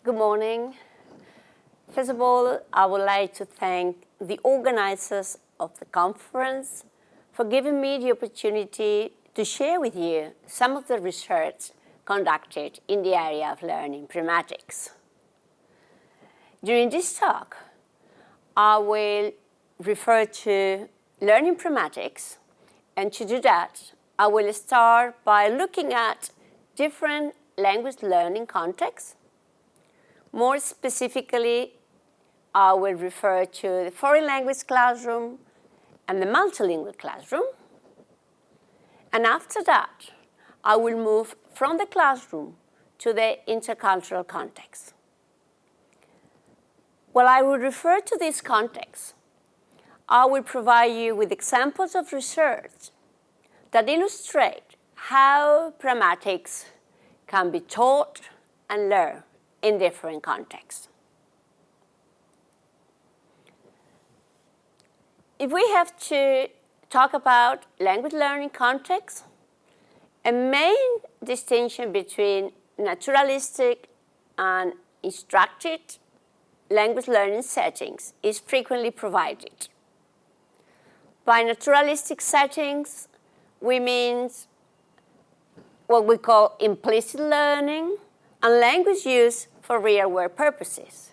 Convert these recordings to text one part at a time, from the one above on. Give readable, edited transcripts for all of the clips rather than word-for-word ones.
Good morning. First of all, I would like to thank the organizers of the conference for giving me the opportunity to share with you some of the research conducted in the area of learning pragmatics. During this talk, I will refer to learning pragmatics, and to do that, I will start by looking at different language learning contexts. More specifically, I will refer to the foreign language classroom and the multilingual classroom. And after that, I will move from the classroom to the intercultural context. While I will refer to this context, I will provide you with examples of research that illustrate how pragmatics can be taught and learned in different contexts. If we have to talk about language learning context, a main distinction between naturalistic and instructed language learning settings is frequently provided. By naturalistic settings, we mean what we call implicit learning and language use for real-world purposes.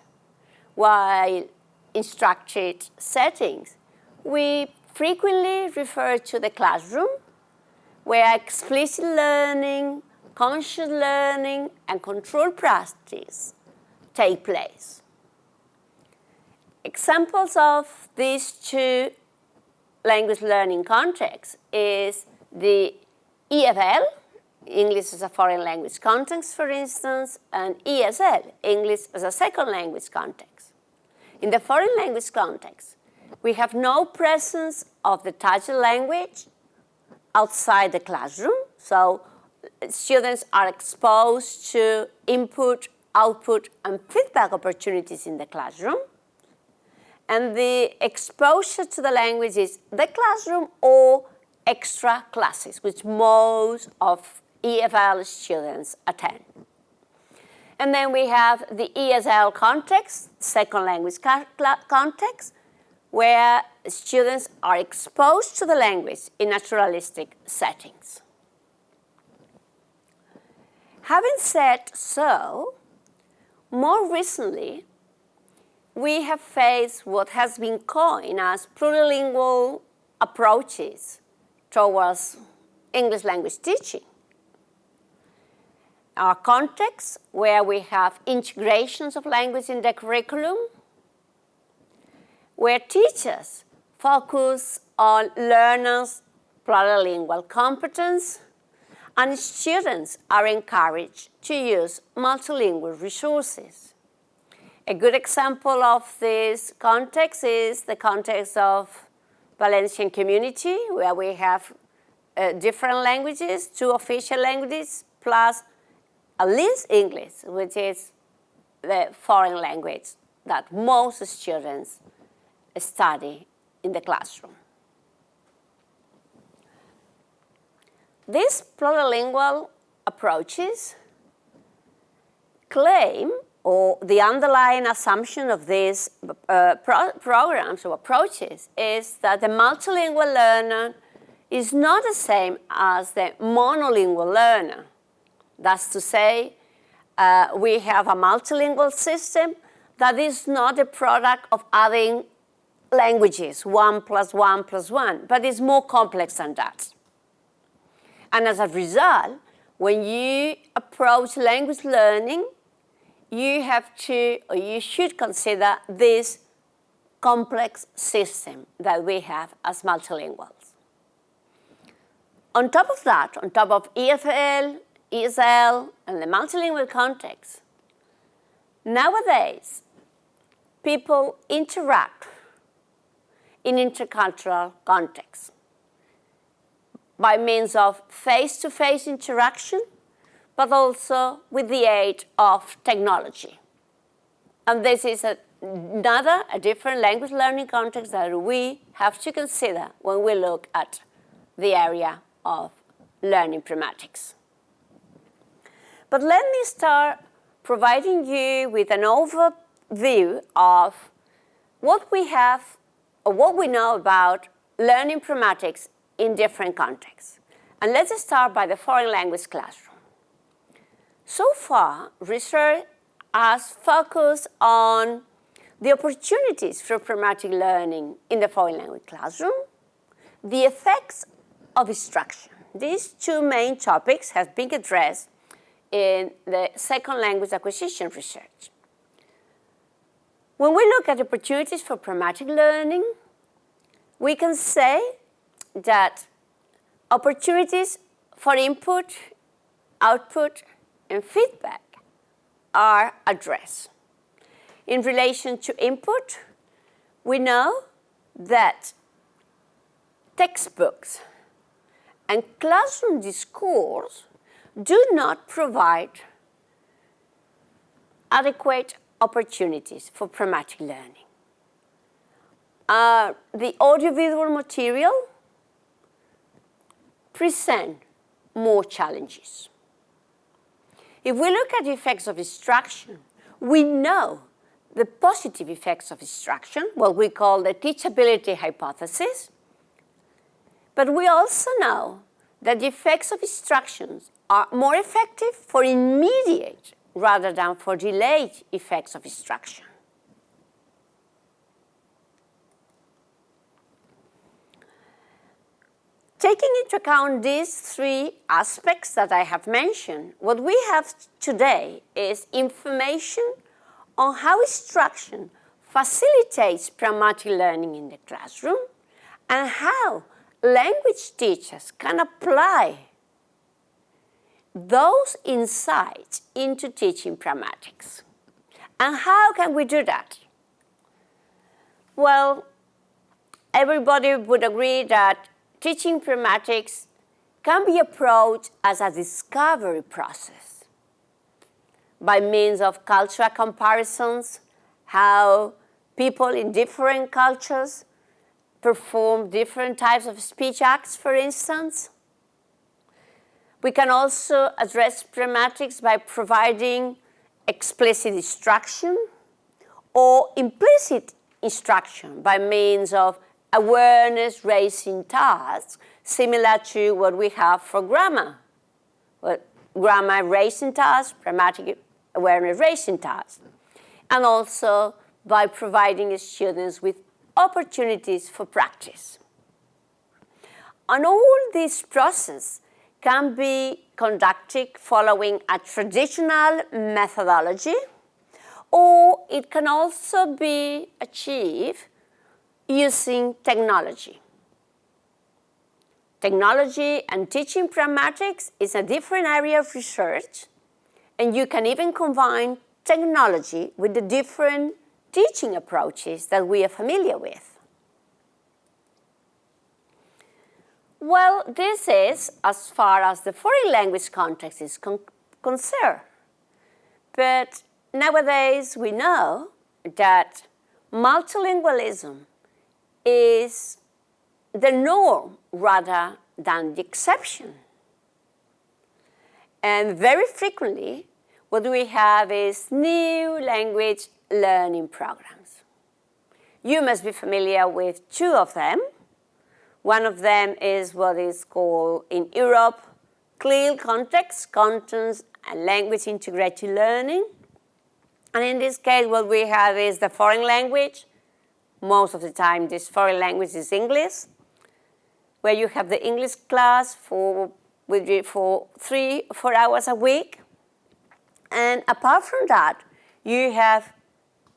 While instructed settings, we frequently refer to the classroom, where explicit learning, conscious learning, and controlled practice take place. Examples of these two language learning contexts is the EFL, English as a foreign language context, for instance, and ESL, English as a second language context. In the foreign language context, we have no presence of the target language outside the classroom, so students are exposed to input, output, and feedback opportunities in the classroom. And the exposure to the language is the classroom or extra classes, which most of EFL students attend. And then we have the ESL context, second language context, where students are exposed to the language in naturalistic settings. Having said so, more recently, we have faced what has been coined as plurilingual approaches towards English language teaching. Our context, where we have integrations of language in the curriculum, where teachers focus on learners' plurilingual competence, and students are encouraged to use multilingual resources. A good example of this context is the context of Valencian community, where we have different languages, 2 official languages, plus at least English, which is the foreign language that most students study in the classroom. These plurilingual approaches claim, or the underlying assumption of these programs or approaches, is that the multilingual learner is not the same as the monolingual learner. That's to say, we have a multilingual system that is not a product of adding languages, 1 + 1 + 1, but is more complex than that. And as a result, when you approach language learning, you have to, or you should consider this complex system that we have as multilinguals. On top of that, on top of EFL, ESL, and the multilingual context, nowadays, people interact in intercultural contexts by means of face-to-face interaction, but also with the aid of technology. And this is a different language learning context that we have to consider when we look at the area of learning pragmatics. But let me start providing you with an overview of what we have or what we know about learning pragmatics in different contexts. And let's start by the foreign language classroom. So far, research has focused on the opportunities for pragmatic learning in the foreign language classroom, the effects of instruction. These two main topics have been addressed in the second language acquisition research. When we look at opportunities for pragmatic learning, we can say that opportunities for input, output, and feedback are addressed. In relation to input, we know that textbooks and classroom discourse do not provide adequate opportunities for pragmatic learning. The audiovisual material present more challenges. If we look at the effects of instruction, we know the positive effects of instruction, what we call the teachability hypothesis, but we also know that the effects of instructions are more effective for immediate rather than for delayed effects of instruction. Taking into account these three aspects that I have mentioned, what we have today is information on how instruction facilitates pragmatic learning in the classroom and how language teachers can apply those insights into teaching pragmatics. And how can we do that? Well, everybody would agree that teaching pragmatics can be approached as a discovery process by means of cultural comparisons, how people in different cultures perform different types of speech acts, for instance. We can also address pragmatics by providing explicit instruction or implicit instruction by means of awareness-raising tasks, similar to what we have for grammar. Well, grammar-raising tasks, pragmatic awareness-raising tasks. And also by providing students with opportunities for practice. And all this process can be conducted following a traditional methodology, or it can also be achieved using technology. Technology and teaching pragmatics is a different area of research, and you can even combine technology with the different teaching approaches that we are familiar with. Well, this is as far as the foreign language context is concerned. But nowadays we know that multilingualism is the norm rather than the exception. And very frequently, what we have is new language learning programs. You must be familiar with two of them. One of them is what is called in Europe, CLIL context, contents and language integrated learning. And in this case, what we have is the foreign language. Most of the time, this foreign language is English, where you have the English class for 3 or 4 hours a week. And apart from that, you have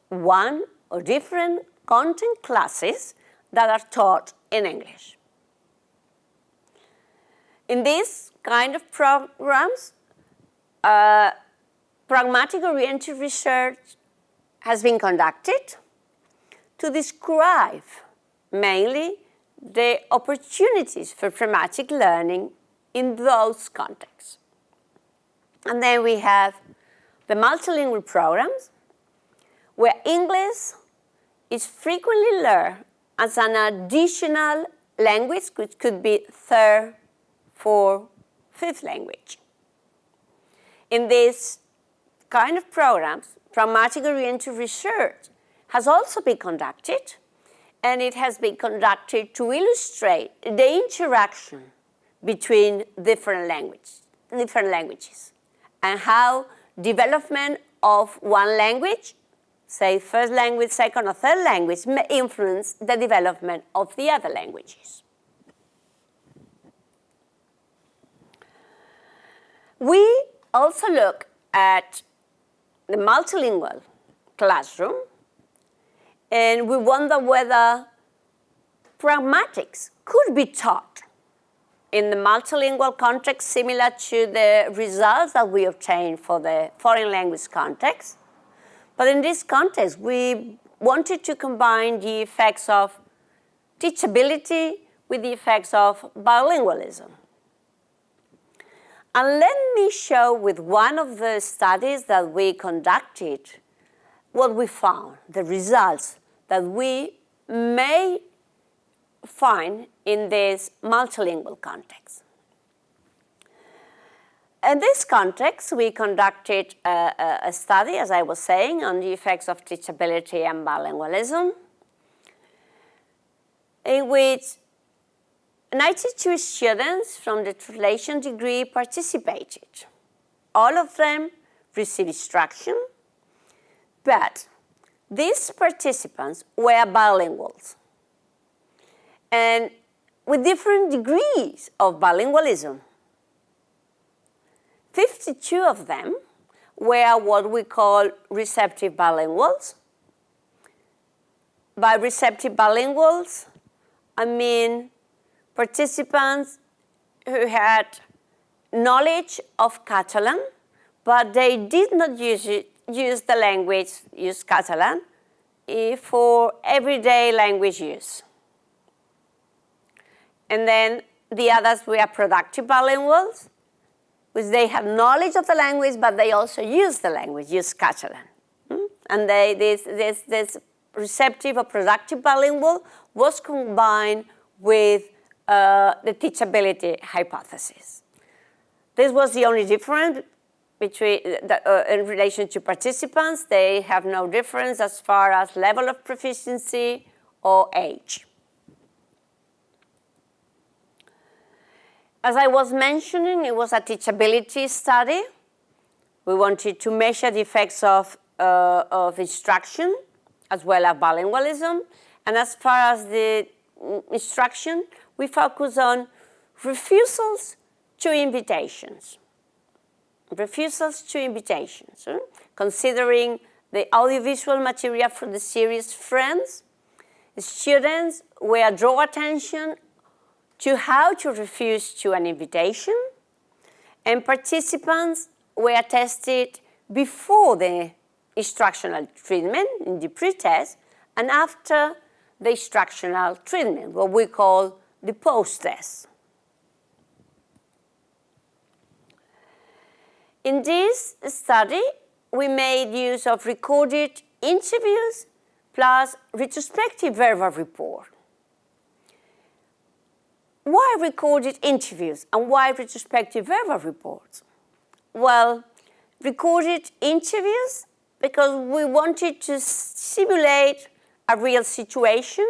one or different content classes that are taught in English. In these kind of programs, pragmatic-oriented research has been conducted to describe mainly the opportunities for pragmatic learning in those contexts. And then we have the multilingual programs, where English is frequently learned as an additional language, which could be third, fourth, fifth language. In these kind of programs, pragmatic-oriented research, has also been conducted, and it has been conducted to illustrate the interaction between different languages, and how development of one language, say first language, second or third language, may influence the development of the other languages. We also look at the multilingual classroom, and we wonder whether pragmatics could be taught in the multilingual context similar to the results that we obtained for the foreign language context. But in this context, we wanted to combine the effects of teachability with the effects of bilingualism. And let me show with one of the studies that we conducted what we found, the results that we may find in this multilingual context. In this context, we conducted a study, as I was saying, on the effects of teachability and bilingualism, in which 92 students from the translation degree participated. All of them received instruction, but these participants were bilinguals, and with different degrees of bilingualism. 52 of them were what we call receptive bilinguals. By receptive bilinguals, I mean participants who had knowledge of Catalan, but they did not use the language, use Catalan, for everyday language use. And then the others were productive bilinguals, which they have knowledge of the language, but they also use the language, use Catalan. And this receptive or productive bilingual was combined with the teachability hypothesis. This was the only difference between in relation to participants. They have no difference as far as level of proficiency or age. As I was mentioning, it was a teachability study. We wanted to measure the effects of instruction as well as bilingualism. And as far as the instruction, we focus on refusals to invitations. Refusals to invitations. Considering the audiovisual material from the series Friends, students were draw attention to how to refuse to an invitation, and participants were tested before the instructional treatment in the pre-test and after the instructional treatment, what we call the post-test. In this study, we made use of recorded interviews plus retrospective verbal report. Why recorded interviews and why retrospective verbal reports? Well, recorded interviews because we wanted to simulate a real situation.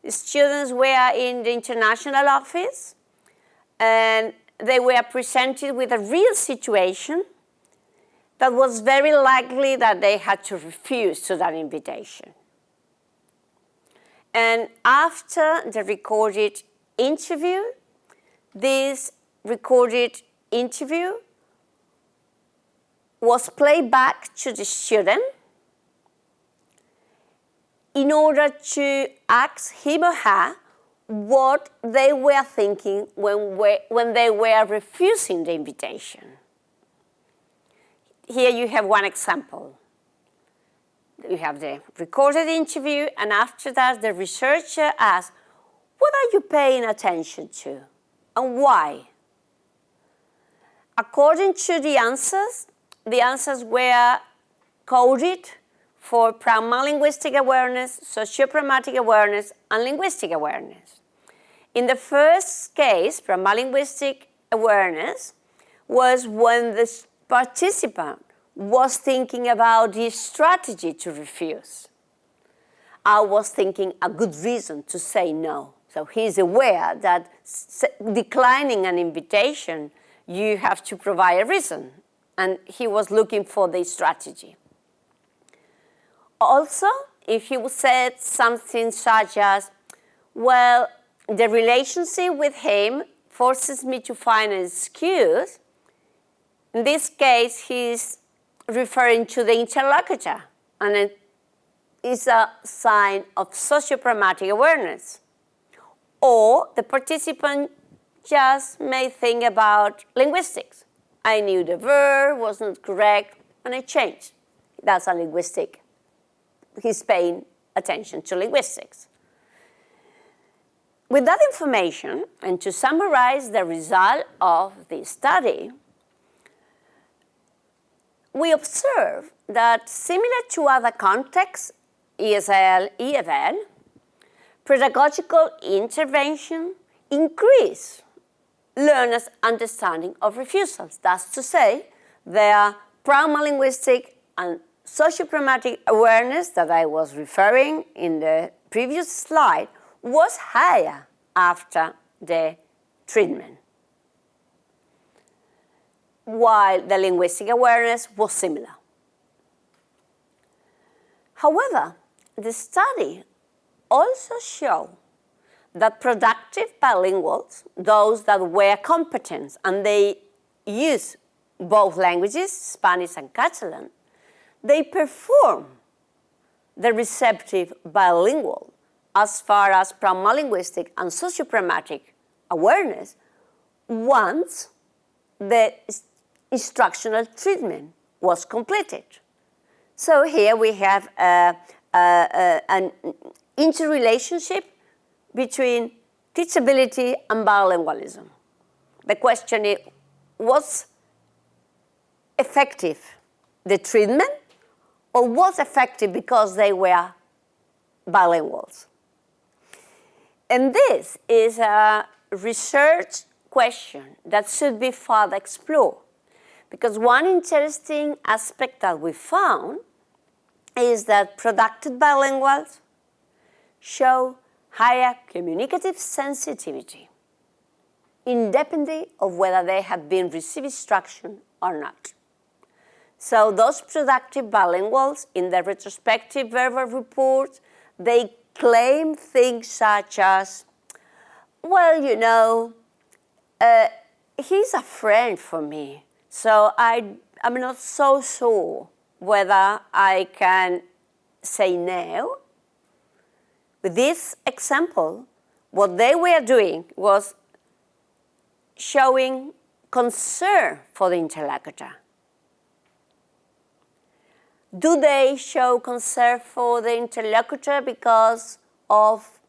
The students were in the international office and they were presented with a real situation that was very likely that they had to refuse to that invitation. And after the recorded interview, this recorded interview was played back to the student in order to ask him or her what they were thinking when they were refusing the invitation. Here you have one example. You have the recorded interview, and after that the researcher asks, what are you paying attention to and why? According to the answers were coded for pragmalinguistic awareness, sociopragmatic awareness, and linguistic awareness. In the first case, pragmalinguistic awareness was when the participant was thinking about the strategy to refuse. I was thinking a good reason to say no. So he's aware that declining an invitation, you have to provide a reason. And he was looking for the strategy. Also, if he said something such as, well, the relationship with him forces me to find an excuse, in this case, he's referring to the interlocutor, and it is a sign of sociopragmatic awareness. Or the participant just may think about linguistics. I knew the verb was not correct, and I changed. That's a linguistic. He's paying attention to linguistics. With that information, and to summarize the result of this study, we observe that similar to other contexts, ESL, EFL, pedagogical intervention increase learners' understanding of refusals. That's to say, their pragmalinguistic and sociopragmatic awareness that I was referring in the previous slide was higher after the treatment, while the linguistic awareness was similar. However, the study also showed that productive bilinguals, those that were competent and they use both languages, Spanish and Catalan, they perform the receptive bilingual as far as pragmalinguistic and sociopragmatic awareness once the instructional treatment was completed. So here we have an interrelationship between teachability and bilingualism. The question is, was effective the treatment, or was effective because they were bilinguals? And this is a research question that should be further explored, because one interesting aspect that we found is that productive bilinguals show higher communicative sensitivity, independently of whether they have been received instruction or not. So those productive bilinguals, in the retrospective verbal report, they claim things such as, well, you know, he's a friend for me, so I'm not so sure whether I can say no. With this example, what they were doing was showing concern for the interlocutor. Do they show concern for the interlocutor because of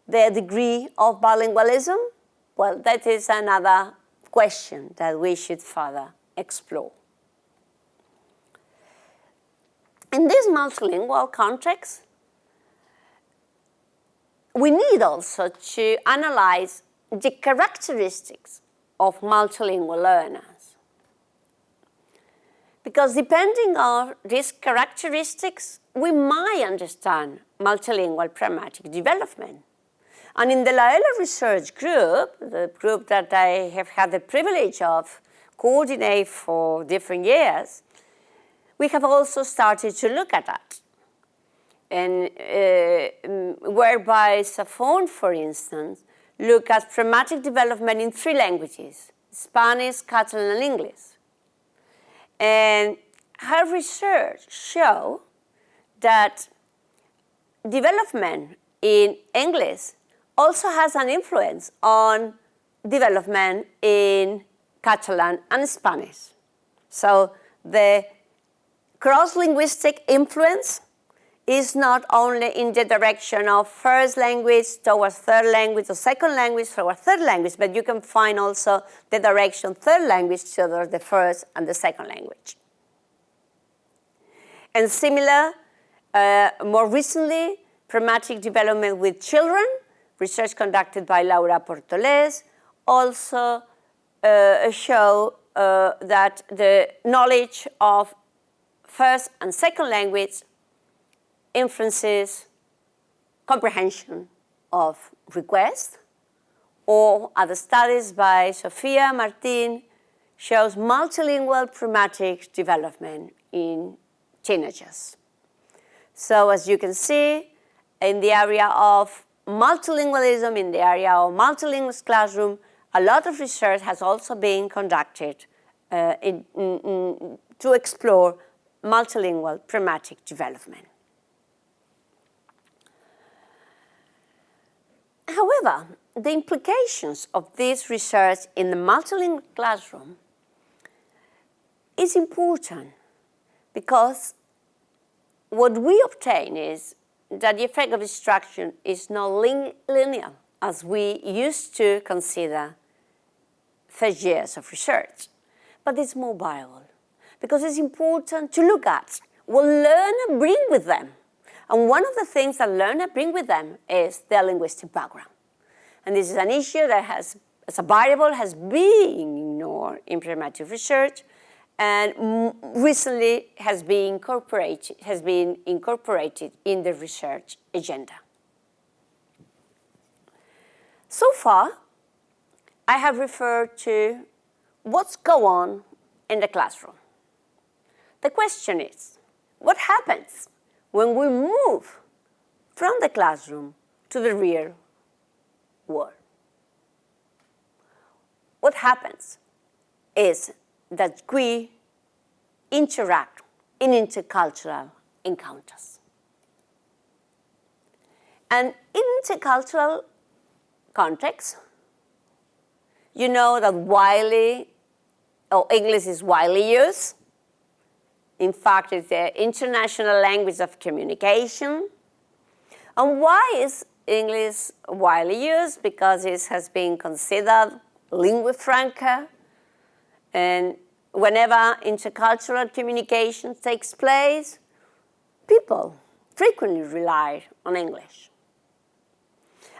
their degree of bilingualism? Well, that is another question that we should further explore. In this multilingual context, we need also to analyze the characteristics of multilingual learners. Because depending on these characteristics, we might understand multilingual pragmatic development. And in the Loyola Research Group, the group that I have had the privilege of coordinating for different years, we have also started to look at that. And whereby Safon, for instance, look at pragmatic development in 3 languages, Spanish, Catalan, and English. And her research showed that development in English also has an influence on development in Catalan and Spanish. So the cross-linguistic influence is not only in the direction of first language towards third language or second language towards third language, but you can find also the direction third language towards the first and the second language. And similar, more recently, pragmatic development with children, research conducted by Laura Portoles, also show that the knowledge of first and second language influences comprehension of requests, or other studies by Sofia Martin shows multilingual pragmatic development in teenagers. So as you can see, in the area of multilingualism, in the area of multilingual classroom, a lot of research has also been conducted to explore multilingual pragmatic development. However, the implications of this research in the multilingual classroom is important because what we obtain is that the effect of instruction is not linear as we used to consider first years of research, but it's more viable because it's important to look at what learners bring with them. And one of the things that learners bring with them is their linguistic background. And this is an issue that has, as a variable, has been ignored in pragmatic research and recently has been incorporated in the research agenda. So far, I have referred to what's going on in the classroom. The question is, what happens when we move from the classroom to the real world? What happens is that we interact in intercultural encounters. And in intercultural context, you know that English is widely used. In fact, it's the international language of communication. And why is English widely used? Because it has been considered lingua franca, and whenever intercultural communication takes place, people frequently rely on English.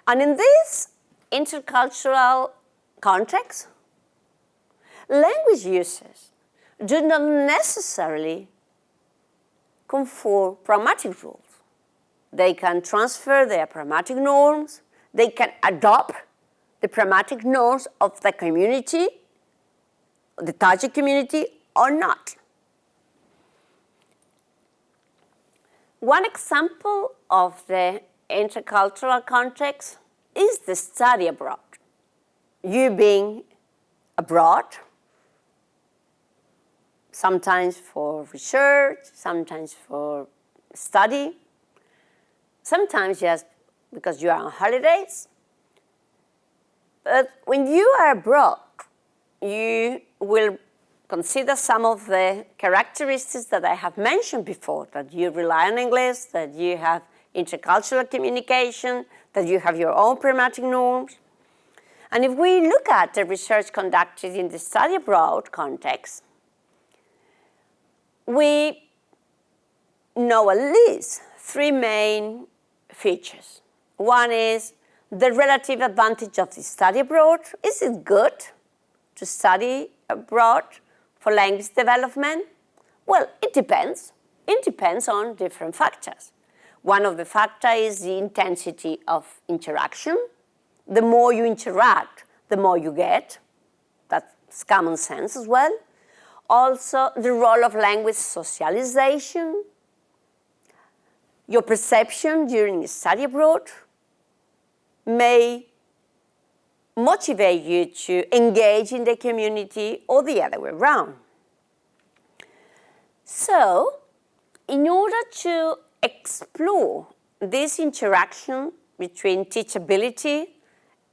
And in this intercultural context, language users do not necessarily conform pragmatic rules. They can transfer their pragmatic norms, they can adopt the pragmatic norms of the community, the target community, or not. One example of the intercultural context is the study abroad. You being abroad, sometimes for research, sometimes for study, sometimes just because you are on holidays. But when you are abroad, you will consider some of the characteristics that I have mentioned before, that you rely on English, that you have intercultural communication, that you have your own pragmatic norms. And if we look at the research conducted in the study abroad context, we know at least three main features. One is the relative advantage of the study abroad. Is it good to study abroad for language development? Well, it depends. It depends on different factors. One of the factors is the intensity of interaction. The more you interact, the more you get. That's common sense as well. Also, the role of language socialization. Your perception during study abroad may motivate you to engage in the community or the other way around. So, in order to explore this interaction between teachability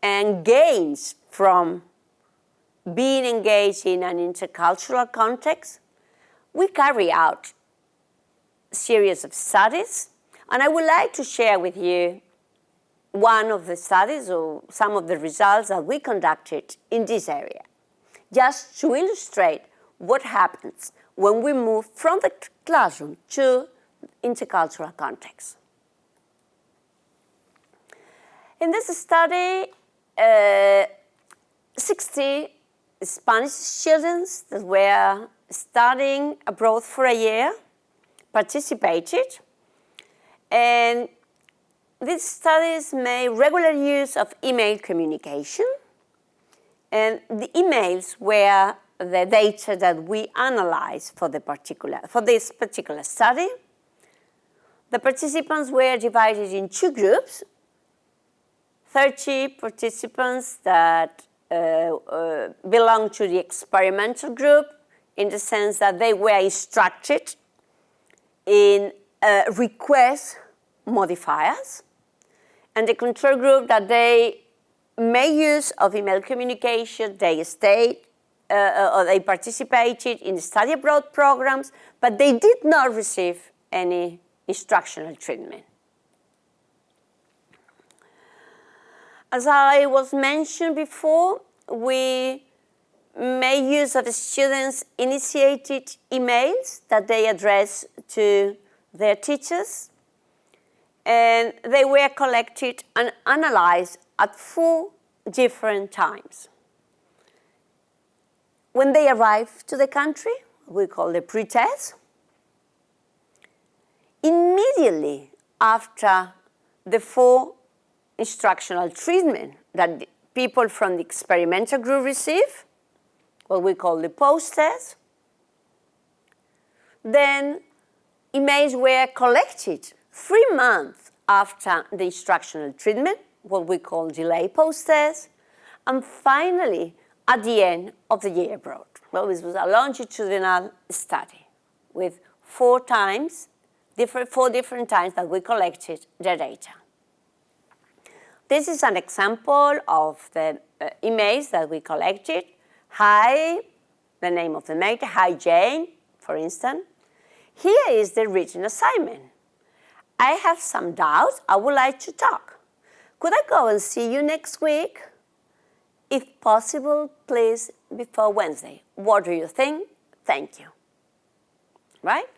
and gains from being engaged in an intercultural context, we carry out a series of studies, and I would like to share with you one of the studies or some of the results that we conducted in this area, just to illustrate what happens when we move from the classroom to intercultural context. In this study, 60 Spanish students that were studying abroad for a year participated, and these studies made regular use of email communication, and the emails were the data that we analyzed for this particular study. The participants were divided in two groups, 30 participants that belong to the experimental group, in the sense that they were instructed in request modifiers, and the control group that they made use of email communication, they stayed or they participated in study abroad programs, but they did not receive any instructional treatment. As I was mentioned before, we made use of the students' initiated emails that they addressed to their teachers, and they were collected and analyzed at 4 different times. When they arrived to the country, we call the pre-test. Immediately after the 4 instructional treatment that the people from the experimental group receive, what we call the post-test, then emails were collected 3 months after the instructional treatment, what we call delay post-test, and finally at the end of the year abroad. Well, this was a longitudinal study with 4 different times that we collected the data. This is an example of the emails that we collected. Hi, the name of the maker, hi Jane, for instance. Here is the written assignment. I have some doubts, I would like to talk. Could I go and see you next week? If possible, please, before Wednesday. What do you think? Thank you. Right?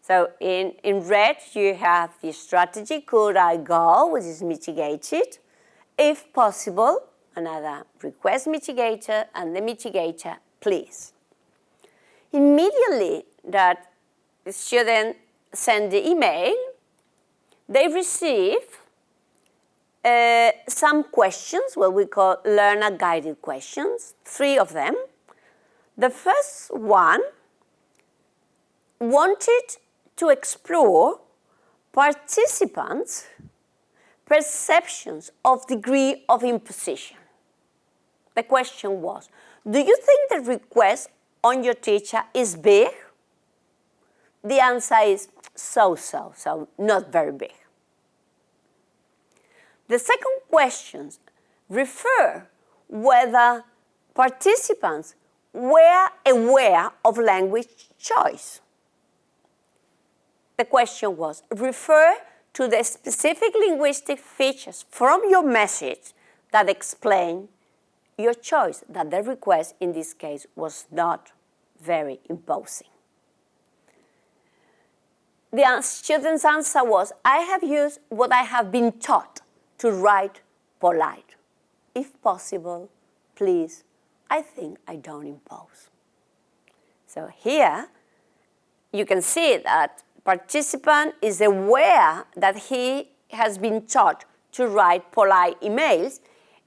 So in red, you have the strategy, could I go, which is mitigated. If possible, another request mitigator, and the mitigator, please. Immediately that the student send the email, they receive some questions, what we call learner-guided questions, 3 of them. The first one wanted to explore participants' perceptions of degree of imposition. The question was, do you think the request on your teacher is big? The answer is so, not very big. The second question refer whether participants were aware of language choice. The question was, refer to the specific linguistic features from your message that explain your choice, that the request in this case was not very imposing. The student's answer was, I have used what I have been taught to write polite. If possible, please, I think I don't impose. So here, you can see that participant is aware that he has been taught to write polite emails,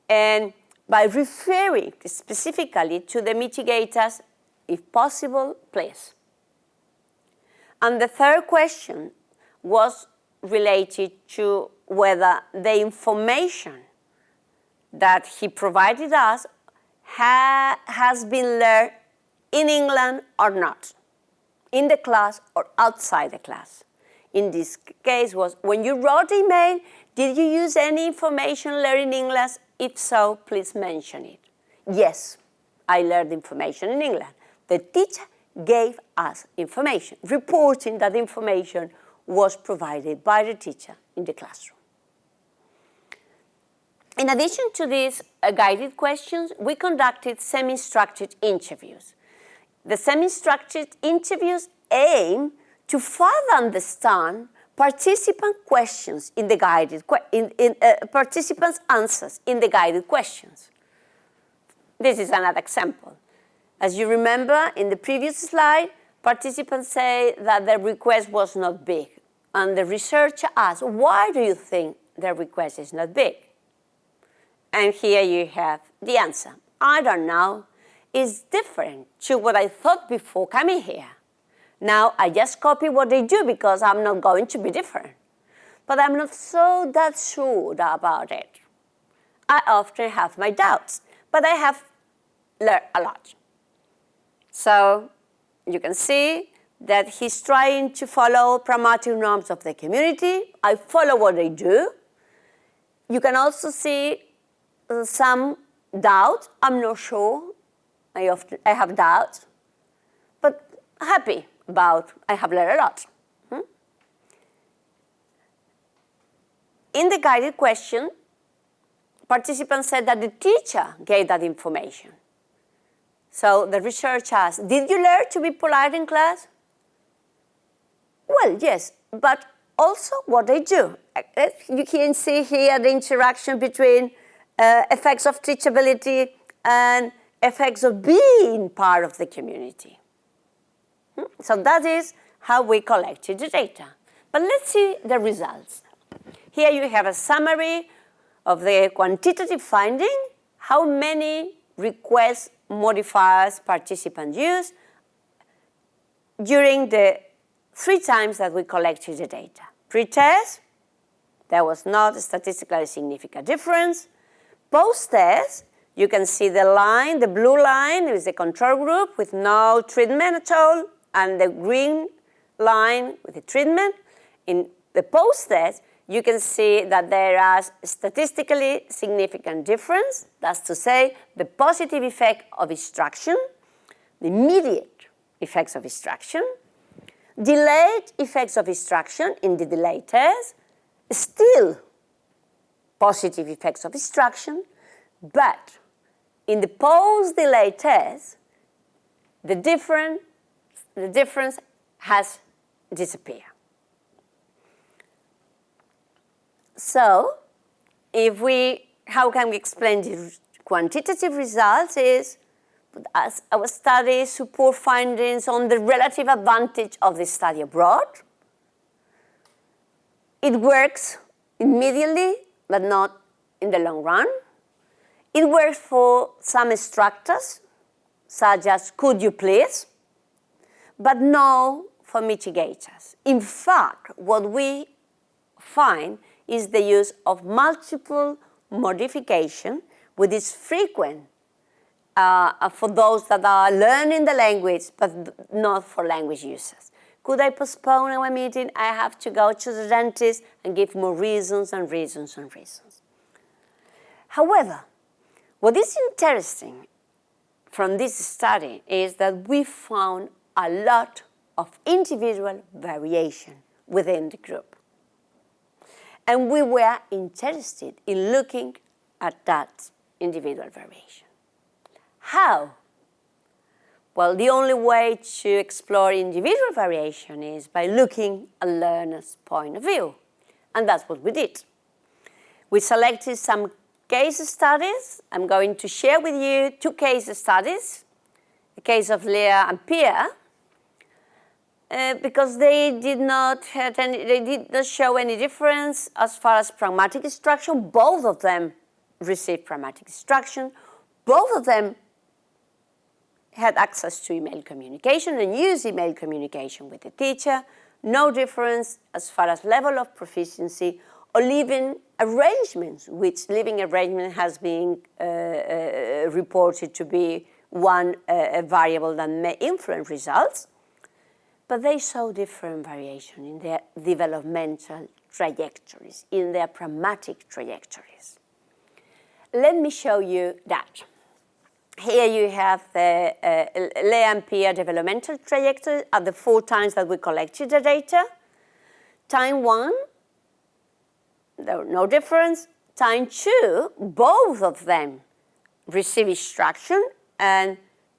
and by referring specifically to the mitigators, if possible, please. And the third question was related to whether the information that he provided us has been learned in England or not, in the class or outside the class. In this case was, when you wrote the email, did you use any information learned in English? If so, please mention it. Yes, I learned information in England. The teacher gave us information, reporting that information was provided by the teacher in the classroom. In addition to these guided questions, we conducted semi-structured interviews. The semi-structured interviews aim to further understand participant questions in the guided participants' answers in the guided questions. This is another example. As you remember in the previous slide, participants say that the request was not big. And the researcher asked, why do you think the request is not big? And here you have the answer. I don't know. It's different to what I thought before coming here. Now I just copy what they do because I'm not going to be different. But I'm not that sure about it. I often have my doubts, but I have learned a lot. So you can see that he's trying to follow pragmatic norms of the community. I follow what they do. You can also see some doubt. I'm not sure. I have doubts, but happy about I have learned a lot. In the guided question, participants said that the teacher gave that information. So the research asked, did you learn to be polite in class? Well, yes, but also what they do. You can see here the interaction between effects of teachability and effects of being part of the community. So that is how we collected the data. But let's see the results. Here you have a summary of the quantitative finding, how many request modifiers participants used during the 3 times that we collected the data. Pre-test, there was not a statistically significant difference. Post-test, you can see the line, the blue line is the control group with no treatment at all, and the green line with the treatment. In the post-test, you can see that there is statistically significant difference. That's to say, the positive effect of instruction, the immediate effects of instruction, delayed effects of instruction in the delayed test, still positive effects of instruction, but in the post-delayed test, the difference has disappeared. So, how can we explain the quantitative results is, as our study support findings on the relative advantage of the study abroad. It works immediately, but not in the long run. It works for some instructors, such as could you please, but no for mitigators. In fact, what we find is the use of multiple modification, which is frequent for those that are learning the language, but not for language users. Could I postpone our meeting? I have to go to the dentist and give more reasons and reasons and reasons. However, what is interesting from this study is that we found a lot of individual variation within the group. And we were interested in looking at that individual variation. How? Well, the only way to explore individual variation is by looking at learners' point of view. And that's what we did. We selected some case studies. I'm going to share with you 2 case studies, the case of Leah and Pierre, because they did not show any difference as far as pragmatic instruction. Both of them received pragmatic instruction. Both of them had access to email communication and used email communication with the teacher. No difference as far as level of proficiency or living arrangements, which living arrangement has been reported to be one variable that may influence results. But they show different variation in their developmental trajectories, in their pragmatic trajectories. Let me show you that. Here you have the Leah and Pierre developmental trajectory at the 4 times that we collected the data. Time 1, there was no difference. Time 2, both of them receive instruction and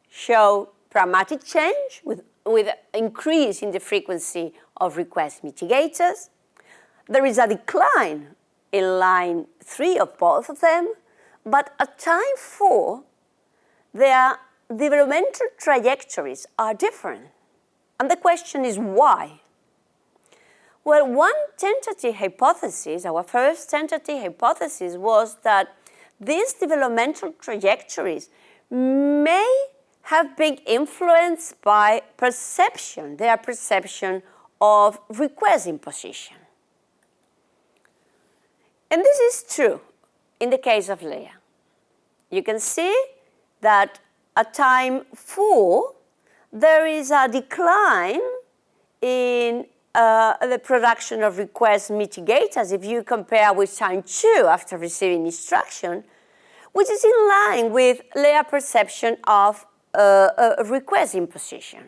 show pragmatic change with increase in the frequency of request mitigators. There is a decline in line 3 of both of them, but at time 4, their developmental trajectories are different. And the question is why? Well, one tentative hypothesis, our first tentative hypothesis, was that these developmental trajectories may have been influenced by perception, their perception of request imposition. And this is true in the case of Leah. You can see that at time 4, there is a decline in the production of request mitigators if you compare with time 2 after receiving instruction, which is in line with Leah's perception of request imposition.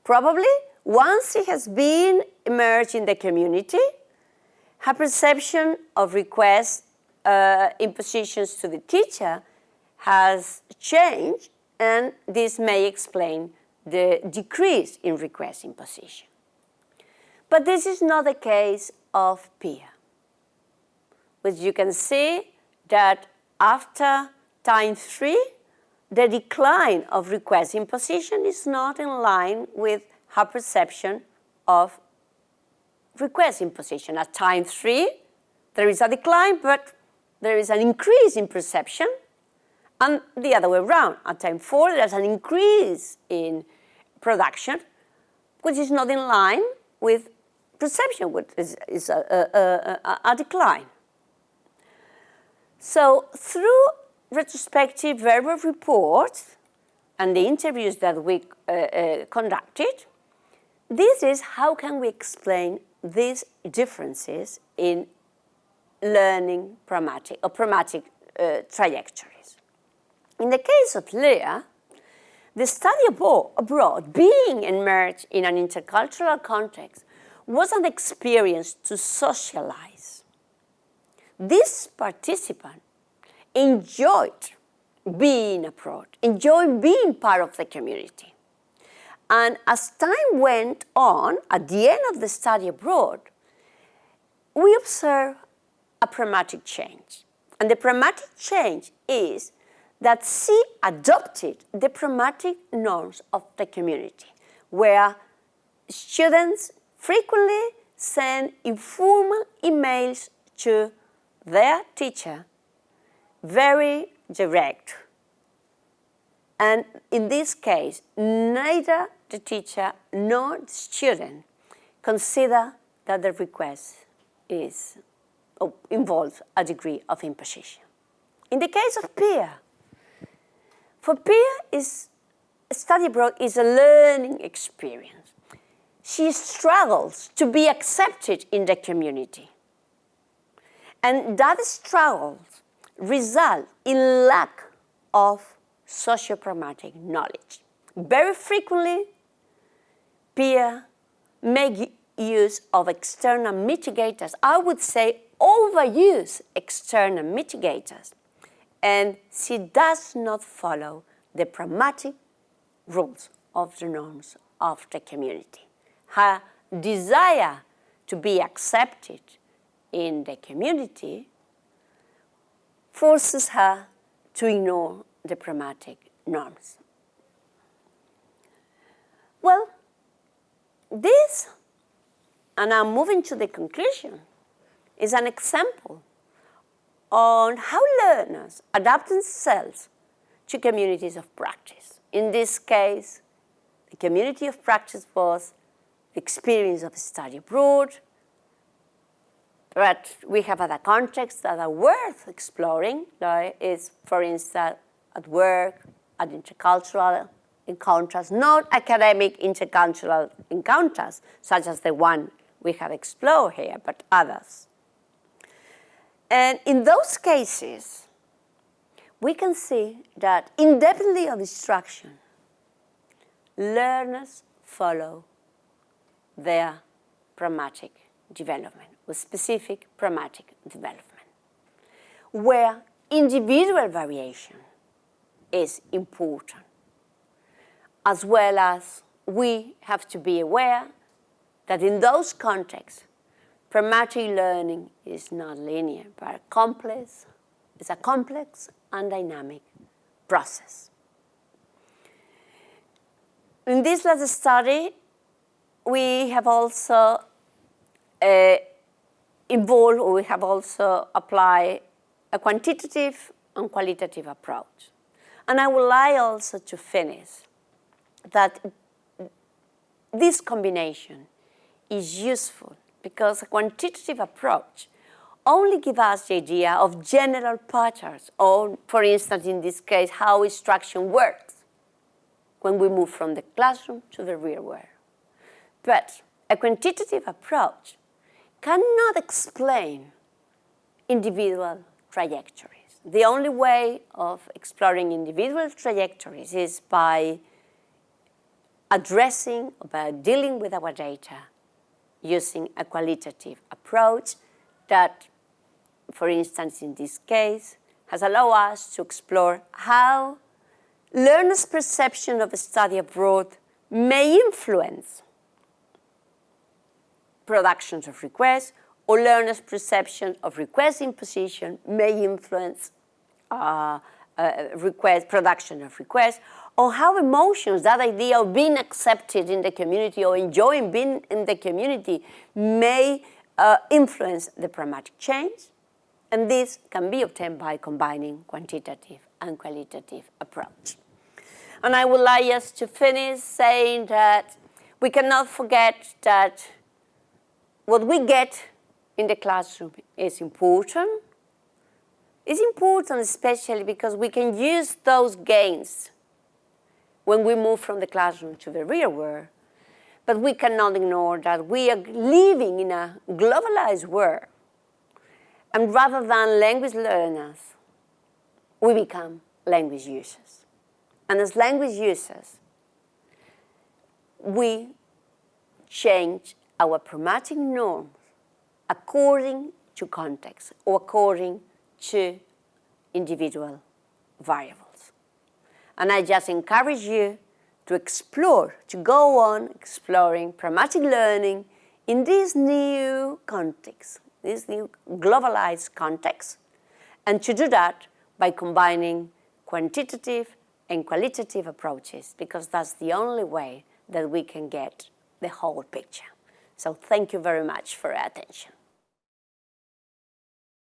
Probably once he has been immersed in the community, her perception of request impositions to the teacher has changed, and this may explain the decrease in request imposition. But this is not the case of Pia, which you can see that after time 3, the decline of request imposition is not in line with her perception of request imposition. At time 3, there is a decline, but there is an increase in perception, and the other way around. At time 4, there's an increase in production, which is not in line with perception, which is a decline. So through retrospective verbal reports and the interviews that we conducted, this is how can we explain these differences in learning pragmatic trajectories. In the case of Leah, the study abroad, being immersed in an intercultural context, was an experience to socialize. This participant enjoyed being abroad, enjoyed being part of the community. And as time went on, at the end of the study abroad, we observed a pragmatic change. And the pragmatic change is that she adopted the pragmatic norms of the community, where students frequently send informal emails to their teacher, very direct. And in this case, neither the teacher nor the student consider that the request involves a degree of imposition. In the case of Pia, for Pia, study abroad is a learning experience. She struggles to be accepted in the community. And that struggle results in lack of socio-pragmatic knowledge. Very frequently, Pia make use of external mitigators. I would say overuse external mitigators. And she does not follow the pragmatic rules of the norms of the community. Her desire to be accepted in the community forces her to ignore the pragmatic norms. Well, this, and I'm moving to the conclusion, is an example on how learners adapt themselves to communities of practice. In this case, the community of practice was the experience of study abroad, but we have other contexts that are worth exploring. Is, for instance, at work, at intercultural encounters, not academic intercultural encounters, such as the one we have explored here, but others. And in those cases, we can see that independently of instruction, learners follow their pragmatic development, with specific pragmatic development, where individual variation is important, as well as we have to be aware that in those contexts, pragmatic learning is not linear, but complex. It's a complex and dynamic process. In this last study, we have also applied a quantitative and qualitative approach. And I would like also to finish that this combination is useful because a quantitative approach only gives us the idea of general patterns, or, for instance, in this case, how instruction works when we move from the classroom to the real world. But a quantitative approach cannot explain individual trajectories. The only way of exploring individual trajectories is by addressing, by dealing with our data using a qualitative approach that, for instance, in this case, has allowed us to explore how learners' perception of a study abroad may influence productions of requests, or learners' perception of request imposition may influence production of requests, or how emotions, that idea of being accepted in the community or enjoying being in the community, may influence the pragmatic change. And this can be obtained by combining quantitative and qualitative approach. And I would like us to finish saying that we cannot forget that what we get in the classroom is important. It's important especially because we can use those gains when we move from the classroom to the real world. But we cannot ignore that we are living in a globalized world. And rather than language learners, we become language users. And as language users, we change our pragmatic norms according to context or according to individual variables. And I just encourage you to explore, to go on exploring pragmatic learning in this new context, this new globalized context, and to do that by combining quantitative and qualitative approaches, because that's the only way that we can get the whole picture. So thank you very much for your attention.